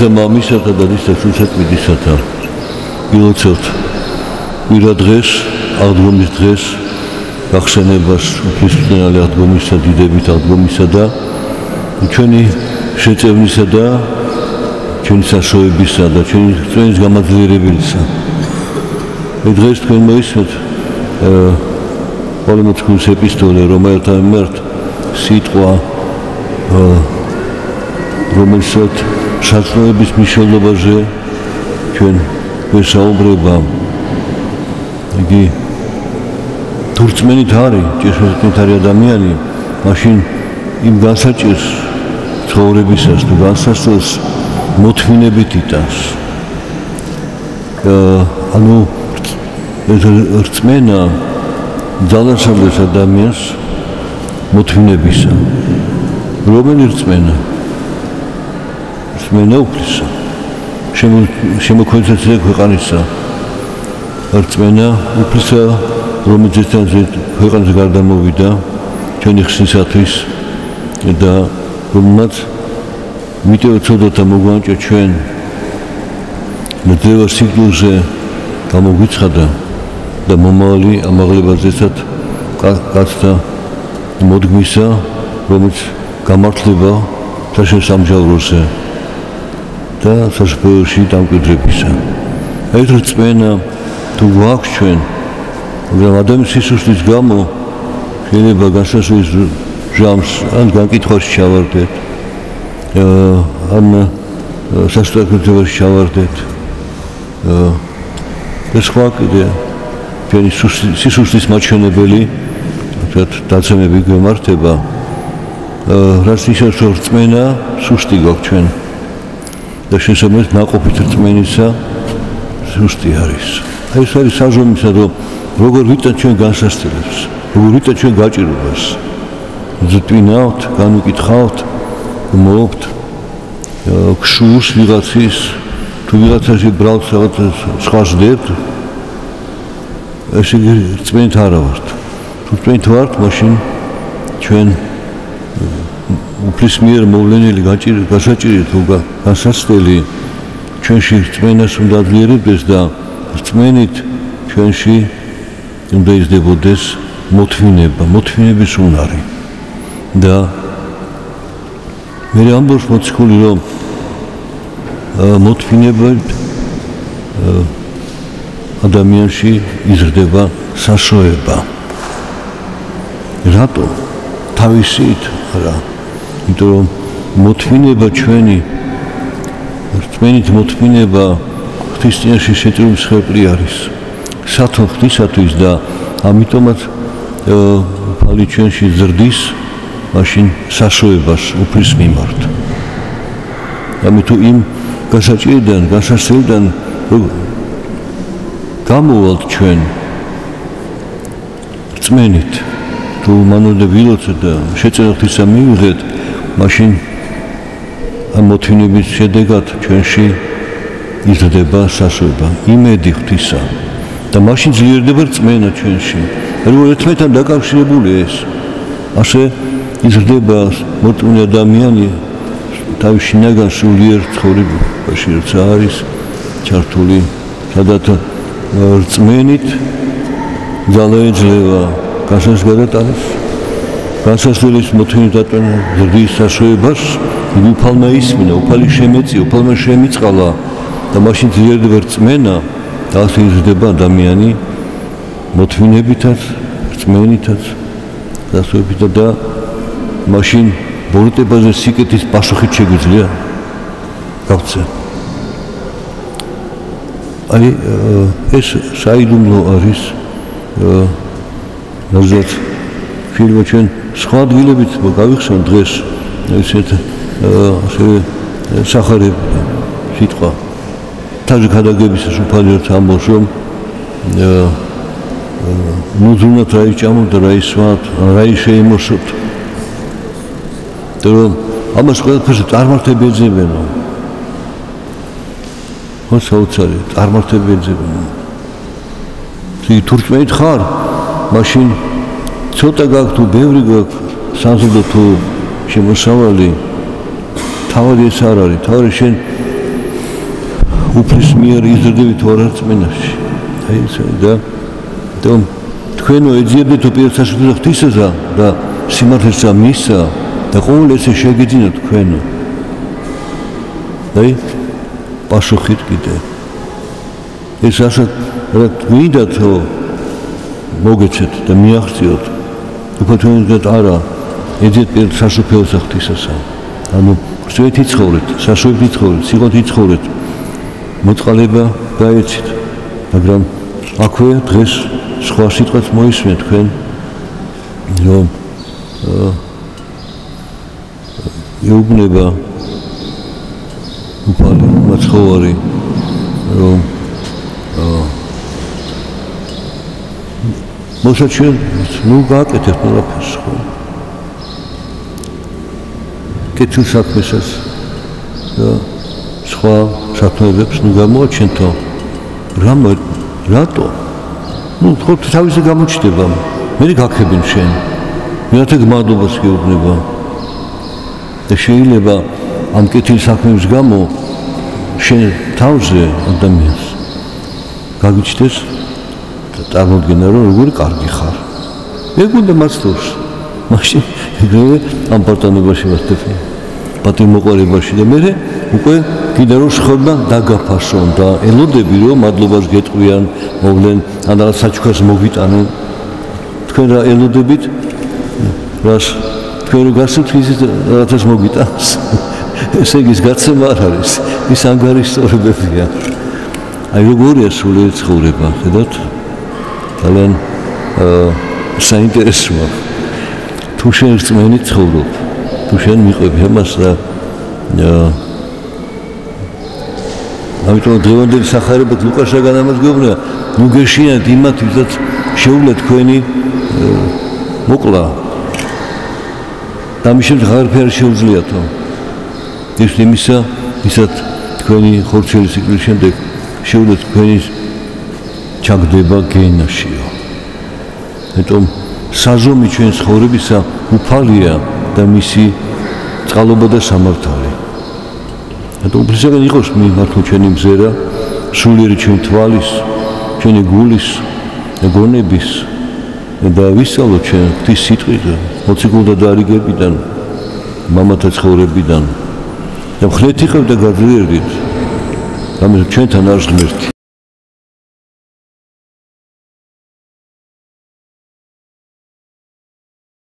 და მამისა და დადისა სულსაკვდისა და ილოცავთ კვირა დღეს, აღდგომის დღეს, გახსენებას ღვთისმშობელი აღდგომისა, დიდებით აღდგომისა და ჩვენი შეწევნისა და ჩვენი საშუალებისა და ჩვენი წვენის გამაძლიერებისა. დღეს თქვენ მოისმენთ პოლემოთქუს ეპისტოლე, რომელთა მიმართ სიტყვა რომელსაც საწმოების მნიშვნელობაზე ჩვენ ვესაუბრება. იგი თურწმენით არის, ჭეშმარიტ არის ადამიანი, მაშინ იმ განსაჭირს ცხოვრებისას თუ განსასწორს მოთმინებით იტანს. ანუ ეს რწმენა ძალასწორებს ადამიანს მოთმინებისა. რომელი რწმენა? რწმენა უფლისა. შემოქმედებული ქვეყანისა. რწმენა უფლისა, რომელიც ქვეყანაზე გარდამოვიდა ჩვენი ხსნისათვის და რომელმაც მიტევ ცოდათა მოგვანჭა ჩვენ ნდევა სიკვდილზე გამოგვიცხადა და მომავალი ამაღლებაზეცად გაცდა მოდგმისა, რომელიც გამართლება საშემსამჯავროზე და სასაფლაოში დამკვიდრებისა. ეს რწმენა თუ გვაქვს ჩვენ, მაგრამ ადამიანის სისუსტის გამო შეიძლება განსასწორების ჟამს ან განკითხვაში ჩავარდეთ, ან სასწრაფოებაში ჩავარდეთ. ეს სხვა კიდე ჩვენი სისუსტის მაჩვენებელი, თქვათ, დაცემები გვემართება. რაც ისევ რწმენა სუსტი გვაქვს ჩვენ და შესაბამისად ნაყოფით რწმენისა სუსტი არის. ეს არის საზომისა, რომ როგორ ვიტან ჩვენ განსასწრებს, როგორ ვიტან ჩვენ გაჭირვებას. ზრტვინავთ, განუკითხავთ, მოობთ ქშურს ვიღაცის, თუ ვიღაცაში ბრალს რაღაც სხვა ზდებთ, ესე იგი რწმენით არა ვართ. თუ რწმენით ვართ, მაშინ ჩვენ უფლის მიერ მოვლენილი გასაჭირი თუ განსაცდელი ჩვენში რწმენას უნდა აძლიერებდეს და რწმენით ჩვენში უნდა იზრდებოდეს მოთმინება, მოთმინების უნარი. და მე ამბობს მოციქული, რომ მოთმინებით ადამიანში იზრდება საშუალება. რატო? თავისით არა. იმიტომ რომ მოთმინება ჩვენი რწმენით მოთმინება ღვთისწინაში შეწირვის ხერხი არის. სათო ღვთისათვის და ამიტომაც უფალი ჩვენში ზრდის მაშინ საშუალებას უფლის მიმართ. ამიტომ იმ გასაჭირიდან, გასასწრებიდან გამოვალთ ჩვენ რწმენით. თუ მანამდე ვილოცეთ და შეწირვა ღვთისა მივიღეთ, მაშინ ამ მოთმინების შედეგად ჩვენში იზრდება საშუალება, იმედი ღვთისა და მაშინ ძლიერდება რწმენა ჩვენში. როგორ ერთმანეთთან დაკავშირებულია ეს, ასე იზრდება მოწმე ადამიანი თავის შინაგან სულიერ ცხოვრებაში, როცა არის ჩართული, სადაც რწმენით ძალა ეძლევა განსასწრებად არის. განსასწრების მოთმინების დატვენა ზრდის საშუალებას იგი უფალმა ისმინა, უფალი შემეწია, უფალმა შემიწყალა და მაშინ ძლიერდება რწმენა და ასე იზრდება ადამიანი მოთმინებითაც, რწმენითაც, დასვენებით და მაშინ ბოროტებაზე სიკეთის პასუხით შეგვიძლია გავცე. აი ეს საიდუმლო არის რაზეც შეიძლება ჩვენ სხვა ადგილებით გავიხსენოთ დღეს ესეთ ასევე სახარებ სიტყვა თავგადაგებისას უფალი ერთ ამბობს, რომ ნუძუნათ რა იჭამოთ და რა ისვათ, რა შეიმოსოთ. რომ ამას ყველაფერს წარმართები ეძებენ. ხო, საოცარი წარმართები ეძებენ. თუ თურმენით ხარ, მაშინ ცოტა გაქვს თუ ბევრი გაქვს სამზადო თუ შემოსავალი, თავი ეს არ არის. თავი შენ უფლის მიერ იზრდებით თუ არა რწმენაში. აი ესე და თქვენო ეძიებდეთ პირველ საშუალებას ღვთისასა და სიმართლესა მისსა და ყოველ ესე შეგეძინოთ თქვენო. აი პასუხით კიდე. ეს ასე რა გვინდათ მოგეცეთ და მიაღწიოთ. უკვე თქვენგან არა ეძიეთ პირველ საშუალებას ღვთისასა. ანუ სვეტი ცხოვრეთ, საშუალებით ცხოვრეთ, სიყოთ ცხოვრეთ. მოწყალება გაეცით, მაგრამ აქვე დღეს სხვა სიტყვაც მოისმენთ თქვენ, რომ ეუბნება უფალი მაცხოვარი, რომ მოსაჩვენებთ, ნუ გააკეთებთ ყველაფერს ხო? კეთილ საქმესაც და სხვა საქმეებს ნუ გამოაჩენთო. რატო? ნუ ხო თავისი გამოჩნდება. მე გაქებინ შენ. მეათე გმადლობას გეუბნება. და შეიძლება ამ კეთილ საქმეების გამო შენ თავზე ადამიანს გაგიჩნდეს და წარმოდგენა რომ როგორი კარგი ხარ. ეგ უნდა მაცდობს. მაშინ ეგრევე ამ პარტანობაში ვასწრაფი. პატიმოყარებაში და მე უკვე კიდე რომ შეხებდა დაგაფასონ და ელოდები რომ მადლობას გეტყვიან, მოვლენ, ან რაღაც საჩუქრას მოგიტანენ. თქვენ რა ელოდებით? რას თქვენ რო გასცეთ ისიც რაღაცას მოგიტანს. ესე იგი გაცემა არ არის. ის ანგარიშტორებია. აი როგორია სულიერ ცხოვრება, ხედავთ? ძალიან საინტერესოა. თუ შენ რწმენით ცხოვრობ, თუ შენ მიყვები ამას და ამიტომ დღევანდელი სახარებად ლუკაშაგან ამას გეუბნება, ნუ გეშინათ იმათ, ვისაც შეუძლია თქვენი მოკლა. და მის შემდეგ აღარაფერი შეუძლიათო. ეს იმისა, ვისაც თქვენი ხორცელი სიკვდილის შემდეგ შეუძლია თქვენი ჩაგდება გენაშიო. ამიტომ საზომი ჩვენ ცხოვრებისა უფალია და მისი წყალობა და სამართალი. ამიტომ უფლისაგან იყოს მიმართო ჩვენი მზერა, სულიერი ჩვენი თვალის, ჩვენი გულის, გონების და ვისწავლოთ ჩვენ ღვთის სიტყვიდან, მოციქულთა დარიგებიდან, მამათა ცხოვრებიდან და მხნეთ იყევ და გაძლიერდით. ამიტომ ჩვენთან არ ღმერთი